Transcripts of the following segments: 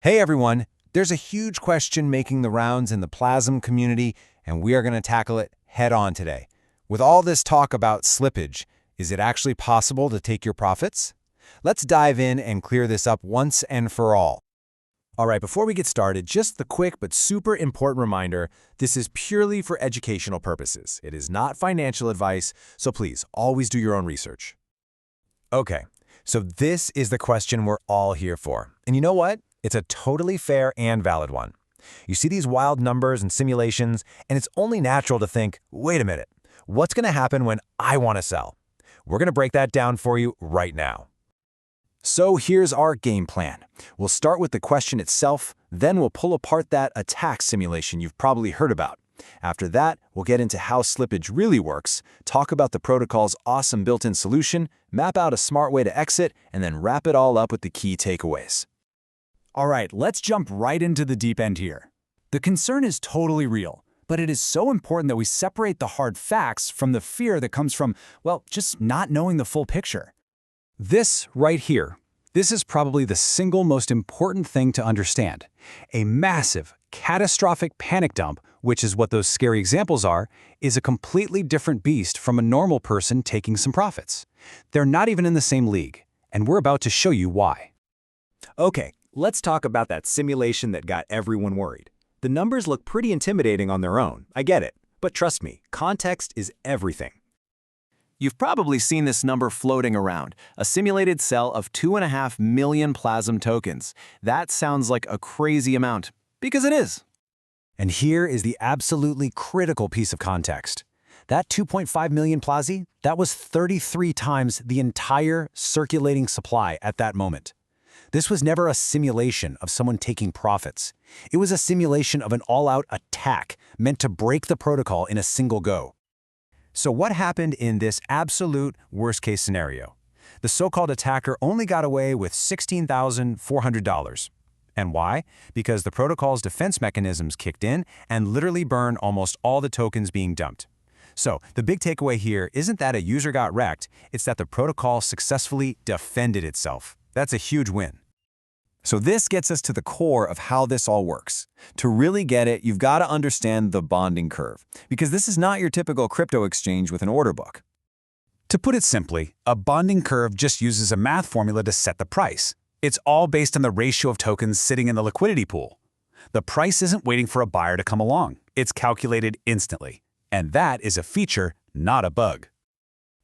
Hey everyone, there's a huge question making the rounds in the PLAZM community, and we are going to tackle it head on today. With all this talk about slippage, is it actually possible to take your profits? Let's dive in and clear this up once and for all. All right, before we get started, just the quick but super important reminder, this is purely for educational purposes. It is not financial advice, so please always do your own research. Okay, so this is the question we're all here for. And you know what? It's a totally fair and valid one. You see these wild numbers and simulations, and it's only natural to think, wait a minute, what's going to happen when I want to sell? We're going to break that down for you right now. So here's our game plan. We'll start with the question itself, then we'll pull apart that attack simulation you've probably heard about. After that, we'll get into how slippage really works, talk about the protocol's awesome built-in solution, map out a smart way to exit, and then wrap it all up with the key takeaways. All right, let's jump right into the deep end here. The concern is totally real, but it is so important that we separate the hard facts from the fear that comes from, well, just not knowing the full picture. This right here, this is probably the single most important thing to understand. A massive, catastrophic panic dump, which is what those scary examples are, is a completely different beast from a normal person taking some profits. They're not even in the same league, and we're about to show you why. Okay, let's talk about that simulation that got everyone worried. The numbers look pretty intimidating on their own, I get it. But trust me, context is everything. You've probably seen this number floating around, a simulated sell of 2.5 million PLAZM tokens. That sounds like a crazy amount, because it is. And here is the absolutely critical piece of context. That 2.5 million PLAZM, that was 33 times the entire circulating supply at that moment. This was never a simulation of someone taking profits. It was a simulation of an all-out attack meant to break the protocol in a single go. So what happened in this absolute worst-case scenario? The so-called attacker only got away with $16,400. And why? Because the protocol's defense mechanisms kicked in and literally burned almost all the tokens being dumped. So the big takeaway here isn't that a user got wrecked, it's that the protocol successfully defended itself. That's a huge win. So this gets us to the core of how this all works. To really get it, you've got to understand the bonding curve, because this is not your typical crypto exchange with an order book. To put it simply, a bonding curve just uses a math formula to set the price. It's all based on the ratio of tokens sitting in the liquidity pool. The price isn't waiting for a buyer to come along. It's calculated instantly. And that is a feature, not a bug.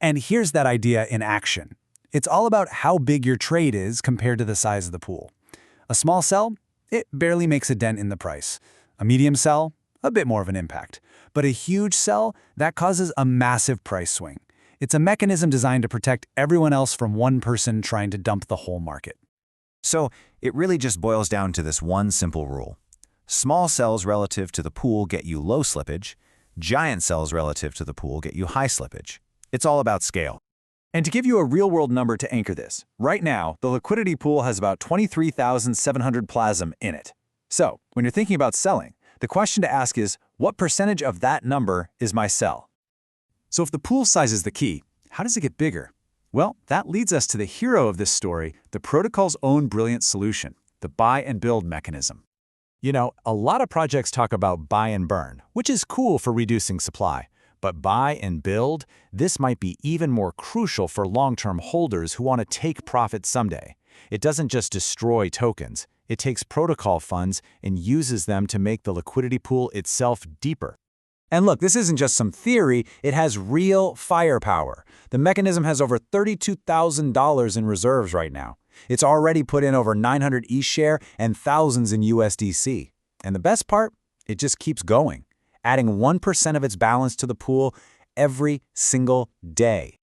And here's that idea in action. It's all about how big your trade is compared to the size of the pool. A small sell, it barely makes a dent in the price. A medium sell, a bit more of an impact. But a huge sell, that causes a massive price swing. It's a mechanism designed to protect everyone else from one person trying to dump the whole market. So it really just boils down to this one simple rule. Small sells relative to the pool get you low slippage. Giant sells relative to the pool get you high slippage. It's all about scale. And to give you a real-world number to anchor this, right now, the liquidity pool has about 23,700 PLAZM in it. So, when you're thinking about selling, the question to ask is, what percentage of that number is my sell? So if the pool size is the key, how does it get bigger? Well, that leads us to the hero of this story, the protocol's own brilliant solution, the buy and build mechanism. You know, a lot of projects talk about buy and burn, which is cool for reducing supply. But buy and build, this might be even more crucial for long-term holders who want to take profit someday. It doesn't just destroy tokens, it takes protocol funds and uses them to make the liquidity pool itself deeper. And look, this isn't just some theory, it has real firepower. The mechanism has over $32,000 in reserves right now. It's already put in over 900 eShare and thousands in USDC. And the best part? It just keeps going, adding 1% of its balance to the pool every single day.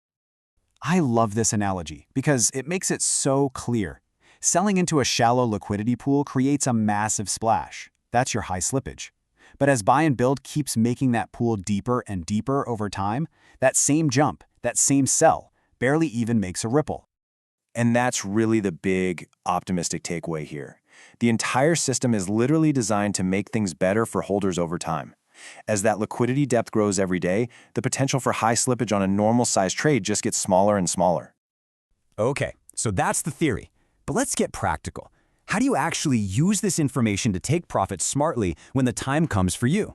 I love this analogy because it makes it so clear. Selling into a shallow liquidity pool creates a massive splash. That's your high slippage. But as buy and build keeps making that pool deeper and deeper over time, that same jump, that same sell, barely even makes a ripple. And that's really the big, optimistic takeaway here. The entire system is literally designed to make things better for holders over time. As that liquidity depth grows every day, the potential for high slippage on a normal-sized trade just gets smaller and smaller. Okay, so that's the theory. But let's get practical. How do you actually use this information to take profits smartly when the time comes for you?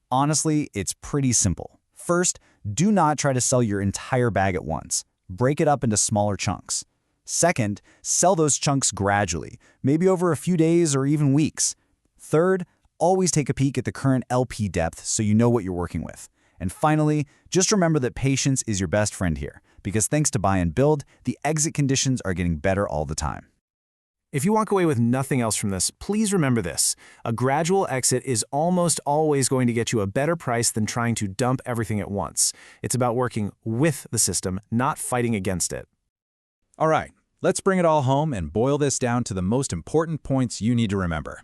Honestly, it's pretty simple. First, do not try to sell your entire bag at once. Break it up into smaller chunks. Second, sell those chunks gradually, maybe over a few days or even weeks. Third, always take a peek at the current LP depth so you know what you're working with. And finally, just remember that patience is your best friend here, because thanks to buy and build, the exit conditions are getting better all the time. If you walk away with nothing else from this, please remember this. A gradual exit is almost always going to get you a better price than trying to dump everything at once. It's about working with the system, not fighting against it. All right, let's bring it all home and boil this down to the most important points you need to remember.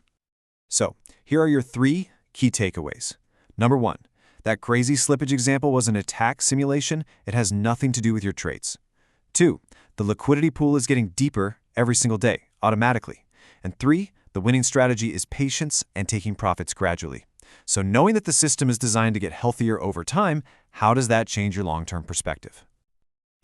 So, here are your 3 key takeaways. Number 1, that crazy slippage example was an attack simulation. It has nothing to do with your trades. 2, the liquidity pool is getting deeper every single day, automatically. And 3, the winning strategy is patience and taking profits gradually. So knowing that the system is designed to get healthier over time, how does that change your long-term perspective?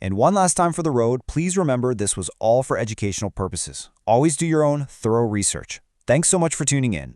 And one last time for the road, please remember this was all for educational purposes. Always do your own thorough research. Thanks so much for tuning in.